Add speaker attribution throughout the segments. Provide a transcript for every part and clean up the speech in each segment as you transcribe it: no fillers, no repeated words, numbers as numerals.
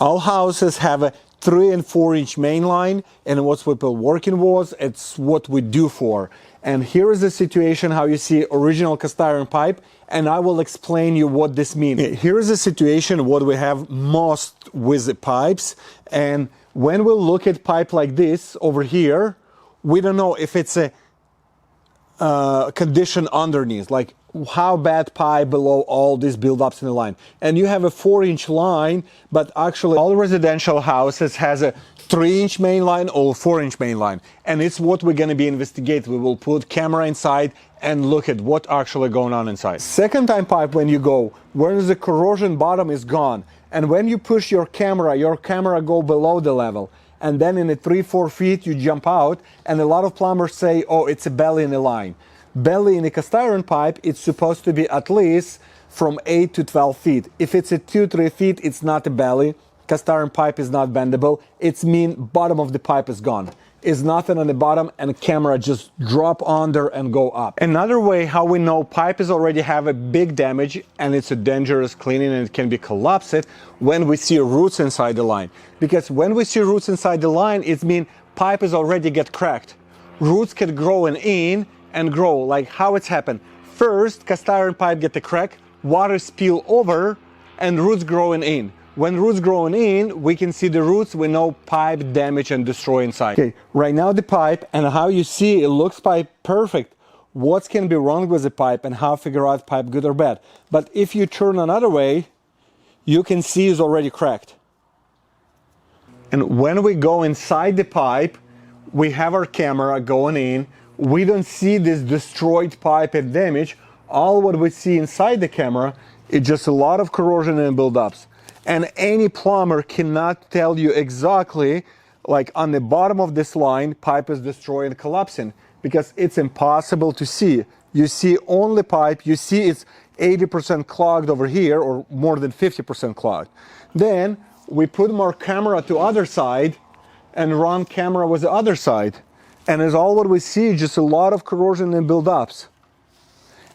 Speaker 1: All houses have a 3 and 4 inch main line, and what's we're working with, it's what we do for. And here is the situation how you see original cast iron pipe, and I will explain you what this means. Here is the situation what we have most with the pipes, and when we look at pipe like this over here, we don't know if it's a condition underneath, like how bad pipe below all these buildups in the line. And you have a 4-inch line, but actually all residential houses has a 3-inch main line or 4-inch main line. And it's what we're going to be investigating. We will put camera inside and look at what actually going on inside. Second time pipe, when you go, where the corrosion bottom is gone, and when you push your camera go below the level. And then in the 3-4 feet you jump out, and a lot of plumbers say, oh, it's a belly in the line. Belly in a cast iron pipe, it's supposed to be at least from 8 to 12 feet. If it's at 2-3 feet, it's not a belly. Cast iron pipe is not bendable. It's mean bottom of the pipe is gone. Is nothing on the bottom, and camera just drop under and go up. Another way how we know pipe is already have a big damage and it's a dangerous cleaning and it can be collapsed when we see roots inside the line. Because when we see roots inside the line, it means pipe is already get cracked. Roots can grow in and grow. Like how it's happened. First, cast iron pipe get the crack, water spill over, and roots growing in. When roots growing in, we can see the roots, we know pipe damage and destroy inside. Okay, right now the pipe, and how you see it looks pipe perfect. What can be wrong with the pipe and how figure out pipe good or bad. But if you turn another way, you can see it's already cracked. And when we go inside the pipe, we have our camera going in. We don't see this destroyed pipe and damage. All what we see inside the camera is just a lot of corrosion and buildups. And any plumber cannot tell you exactly, like on the bottom of this line, pipe is destroyed and collapsing, because it's impossible to see. You see only pipe, you see it's 80% clogged over here, or more than 50% clogged. Then we put more camera to other side and run camera with the other side. And as all what we see, just a lot of corrosion and buildups.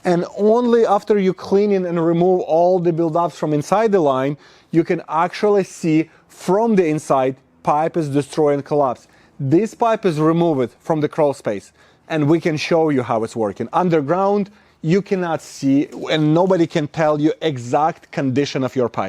Speaker 1: And only after you clean it and remove all the buildups from inside the line, you can actually see from the inside pipe is destroyed and collapsed. This pipe is removed from the crawl space, and we can show you how it's working. Underground, you cannot see, and nobody can tell you exact condition of your pipe.